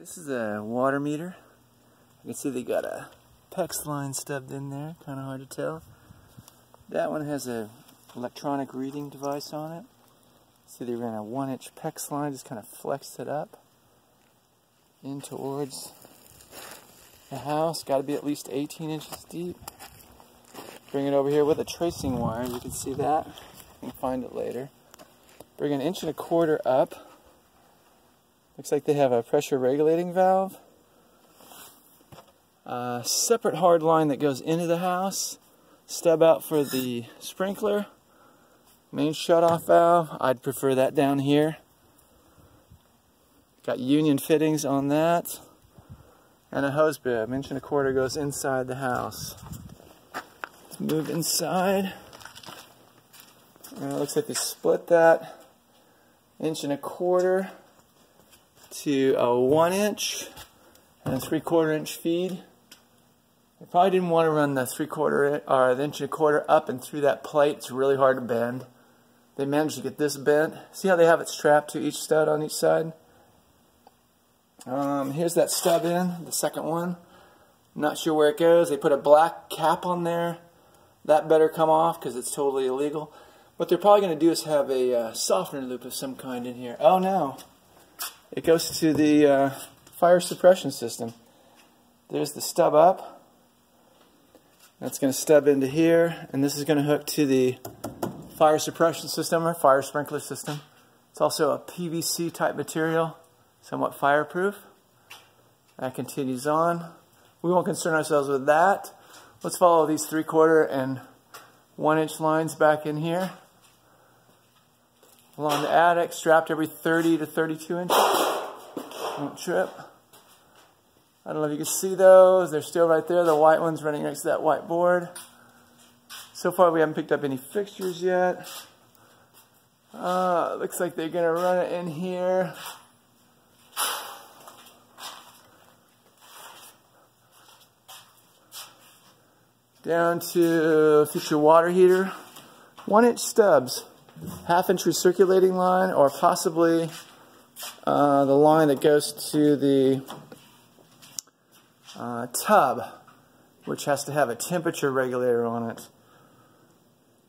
This is a water meter. You can see they got a PEX line stubbed in there, kind of hard to tell. That one has a electronic reading device on it. See, they ran a 1-inch PEX line, just kind of flexed it up in towards the house. Got to be at least 18 inches deep. Bring it over here with a tracing wire. You can see that. You can find it later. Bring an 1.25 inches up. Looks like they have a pressure regulating valve. A separate hard line that goes into the house. Stub out for the sprinkler. Main shutoff valve. I'd prefer that down here. Got union fittings on that. And a hose bib. 1.25 inches goes inside the house. Let's move inside. And it looks like they split that 1.25 inches to a 1-inch and a 3/4 inch feed. I probably didn't want to run the 3/4 or the 1.25 inches up and through that plate. It's really hard to bend. They managed to get this bent. See how they have it strapped to each stud on each side? Here's that stub in, the second one. Not sure where it goes. They put a black cap on there. That better come off because it's totally illegal. What they're probably going to do is have a softener loop of some kind in here. Oh no. It goes to the fire suppression system. There's the stub up. That's going to stub into here, and this is going to hook to the fire suppression system or fire sprinkler system. It's also a PVC type material, somewhat fireproof. That continues on. We won't concern ourselves with that. Let's follow these 3/4 and 1-inch lines back in here. Along the attic, strapped every 30 to 32 inches. Don't trip. I don't know if you can see those. They're still right there. The white one's running next to that white board. So far we haven't picked up any fixtures yet. Looks like they're going to run it in here. Down to future water heater. 1-inch stubs. 1/2 inch recirculating line, or possibly the line that goes to the tub, which has to have a temperature regulator on it.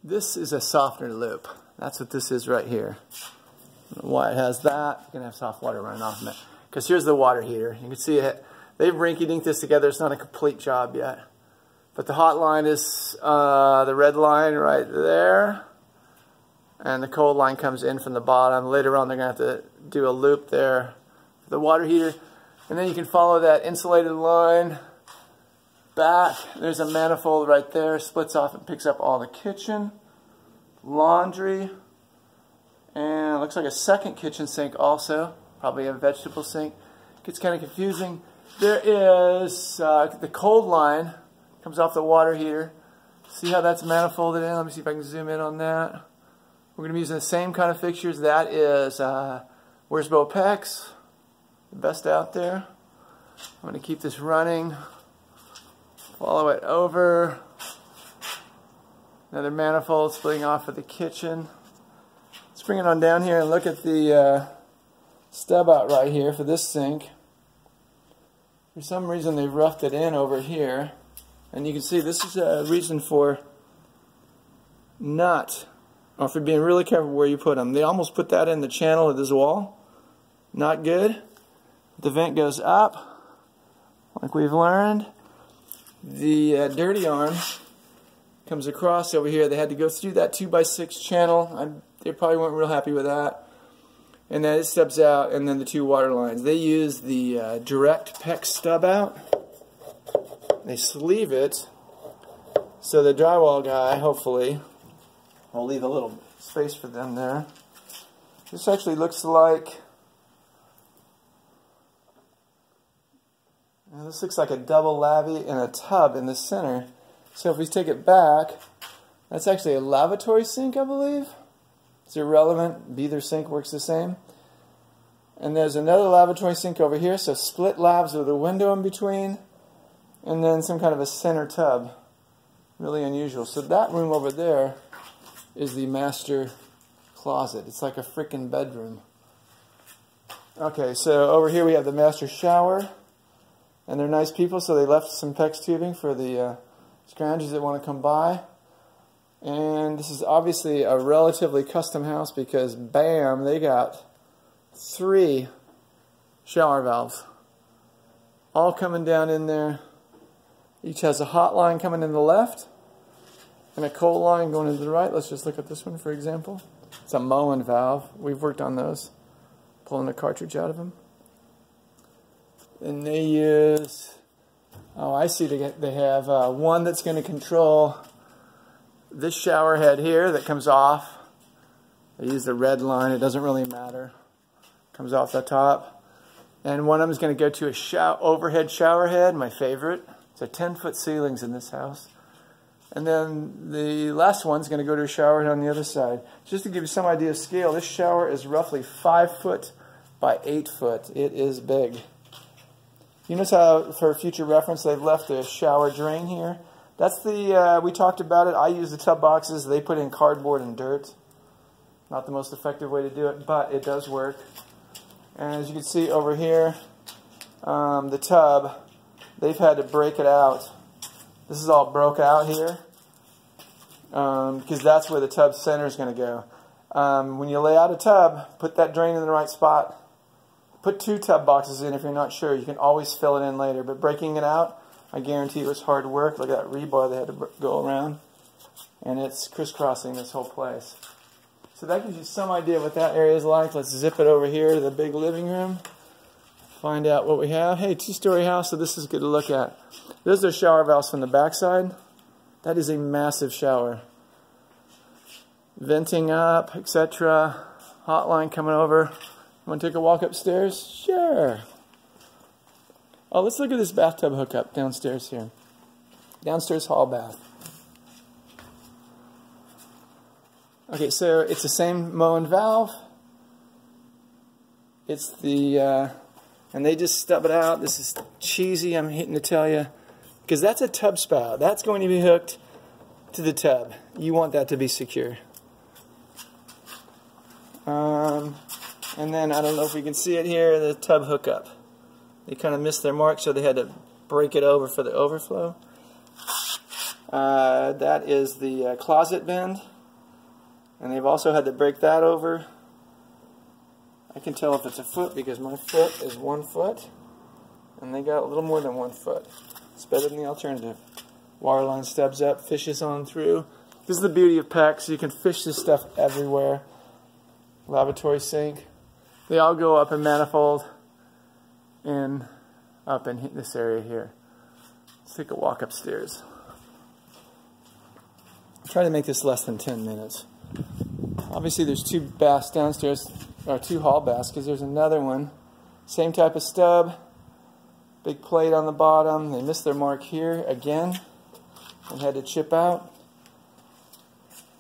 This is a softener loop. That's what this is right here. I don't know why it has that. You're going to have soft water running off of it. Because here's the water heater. You can see it. They've rinky-dinked this together. It's not a complete job yet. But the hot line is the red line right there. And the cold line comes in from the bottom. Later on they're going to have to do a loop there for the water heater. And then you can follow that insulated line back. There's a manifold right there. Splits off and picks up all the kitchen, laundry, and it looks like a second kitchen sink also. Probably a vegetable sink. Gets kind of confusing. There is the cold line. Comes off the water heater. See how that's manifolded in? Let me see if I can zoom in on that. We're going to be using the same kind of fixtures. That is Wiersbo PEX, the best out there. I'm going to keep this running. Follow it over. Another manifold splitting off of the kitchen. Let's bring it on down here and look at the stub out right here for this sink. For some reason they roughed it in over here. And you can see this is a reason for for being really careful where you put them. They almost put that in the channel of this wall. Not good. The vent goes up, like we've learned. The dirty arm comes across over here. They had to go through that 2x6 channel. They probably weren't real happy with that. And then it stubs out, and then the 2 water lines. They use the direct PEX stub out. They sleeve it, so the drywall guy, hopefully, will leave a little space for them there. This actually looks like, this looks like a double lavy and a tub in the center. So if we take it back, that's actually a lavatory sink, I believe. It's irrelevant. Either sink works the same. And there's another lavatory sink over here, so split lavs with a window in between. And then some kind of a center tub. Really unusual. So that room over there is the master closet. It's like a frickin' bedroom. Okay, so over here we have the master shower, and they're nice people, so they left some PEX tubing for the scrounges that want to come by. And this is obviously a relatively custom house because, bam, they got 3 shower valves all coming down in there. Each has a hot line coming in the left and a cold line going into the right. Let's just look at this one, for example. It's a Moen valve. We've worked on those, pulling the cartridge out of them. And they use, oh, I see, they have one that's going to control this shower head here that comes off. They use the red line. It doesn't really matter. Comes off the top. And one of them is going to go to a overhead shower head, my favorite. It's a 10-foot ceilings in this house. And then the last one's going to go to a shower head on the other side. Just to give you some idea of scale, this shower is roughly 5 foot by 8 foot. It is big. You notice how, for future reference, they've left a shower drain here. That's the, we talked about it. I use the tub boxes. They put in cardboard and dirt. Not the most effective way to do it, but it does work. And as you can see over here, the tub, they've had to break it out. This is all broke out here because that's where the tub center is going to go. When you lay out a tub, put that drain in the right spot. Put 2 tub boxes in if you're not sure. You can always fill it in later. But breaking it out, I guarantee it was hard work. Look at that rebar they had to go around. And it's crisscrossing this whole place. So that gives you some idea what that area is like. Let's zip it over here to the big living room. Find out what we have. Hey, 2-story house, so this is good to look at. Those are shower valves from the backside. That is a massive shower. Venting up, etc. Hot line coming over. Want to take a walk upstairs? Sure. Oh, let's look at this bathtub hookup downstairs here. Downstairs hall bath. Okay, so it's the same Moen valve. It's the, and they just stub it out. This is cheesy, I'm hating to tell you. Because that's a tub spout. That's going to be hooked to the tub. You want that to be secure. And then, I don't know if we can see it here, the tub hookup. They kind of missed their mark, so they had to break it over for the overflow. That is the closet bend. And they've also had to break that over. I can tell if it's a foot because my foot is 1 foot. And they got a little more than 1 foot. It's better than the alternative. Water line stubs up, fishes on through. This is the beauty of PEX. You can fish this stuff everywhere. Lavatory sink. They all go up in manifold and up in this area here. Let's take a walk upstairs. Try to make this less than 10 minutes. Obviously there's 2 baths downstairs, or 2 hall baths, because there's another one. Same type of stub. Big plate on the bottom. They missed their mark here again and had to chip out.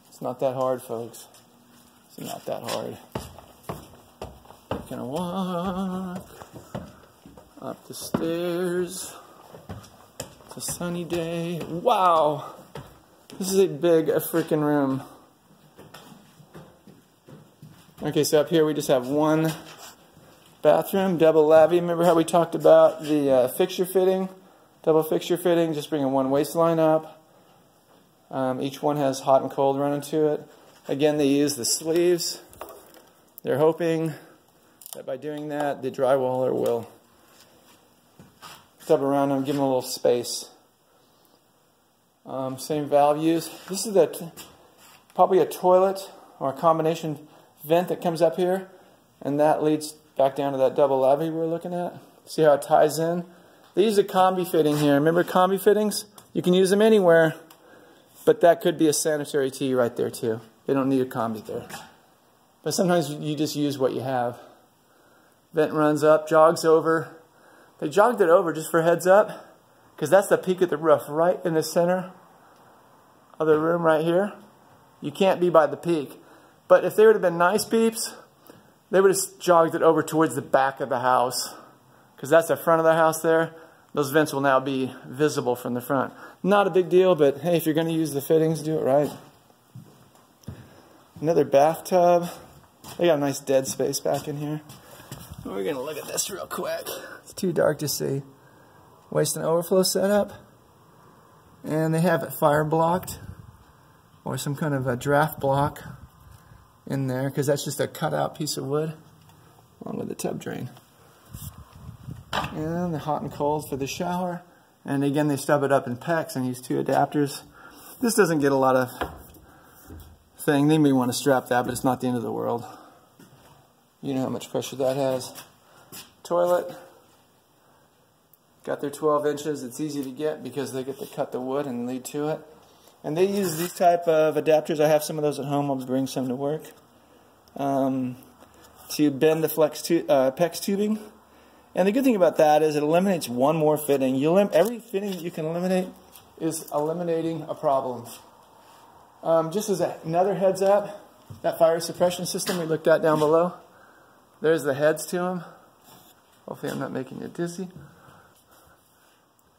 It's not that hard, folks. It's not that hard. Gonna walk up the stairs. It's a sunny day. Wow! This is a big freaking room. Okay, so up here we just have 1 bathroom, double lavvy. Remember how we talked about the fixture fitting? Double fixture fitting, just bringing 1 waistline up. Each one has hot and cold running to it. Again, they use the sleeves. They're hoping that by doing that, the drywaller will stub around them, give them a little space. Same valve use. This is probably a toilet or a combination vent that comes up here, and that leads back down to that double lavvy we were looking at. See how it ties in? They use a combi fitting here. Remember combi fittings? You can use them anywhere, but that could be a sanitary tee right there too. They don't need a combi there. But sometimes you just use what you have. Vent runs up, jogs over. They jogged it over just for heads up, because that's the peak of the roof right in the center of the room right here. You can't be by the peak. But if they would have been nice peeps, they would have jogged it over towards the back of the house, because that's the front of the house there. Those vents will now be visible from the front. Not a big deal, but hey, if you're going to use the fittings, do it right. Another bathtub. They got a nice dead space back in here. We're going to look at this real quick. It's too dark to see. Waste and overflow setup. And they have it fire blocked, or some kind of a draft block in there, because that's just a cutout piece of wood along with the tub drain. And the hot and cold for the shower. And again, they stub it up in PEX and use 2 adapters. This doesn't get a lot of thing. They may want to strap that, but it's not the end of the world. You know how much pressure that has. Toilet. Got their 12 inches. It's easy to get because they get to cut the wood and lead to it. And they use these type of adapters. I have some of those at home. I'll bring some to work. To bend the PEX tubing. And the good thing about that is it eliminates one more fitting. Every fitting that you can eliminate is eliminating a problem. Just as another heads up, that fire suppression system we looked at down below, there's the heads to them. Hopefully I'm not making you dizzy.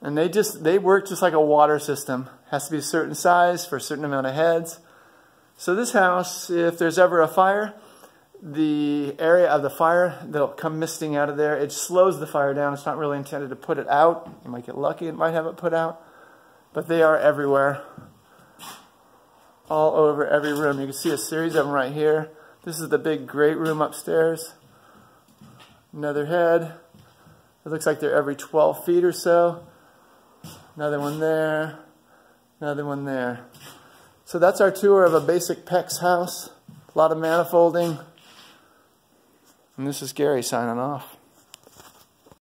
And they work just like a water system. Has to be a certain size for a certain amount of heads. So this house, if there's ever a fire, the area of the fire that'll come misting out of there, it slows the fire down. It's not really intended to put it out. You might get lucky, it might have it put out. But they are everywhere. All over every room. You can see a series of them right here. This is the big great room upstairs. Another head. It looks like they're every 12 feet or so. Another one there. Another one there. So that's our tour of a basic PEX house. A lot of manifolding. And this is Gary signing off.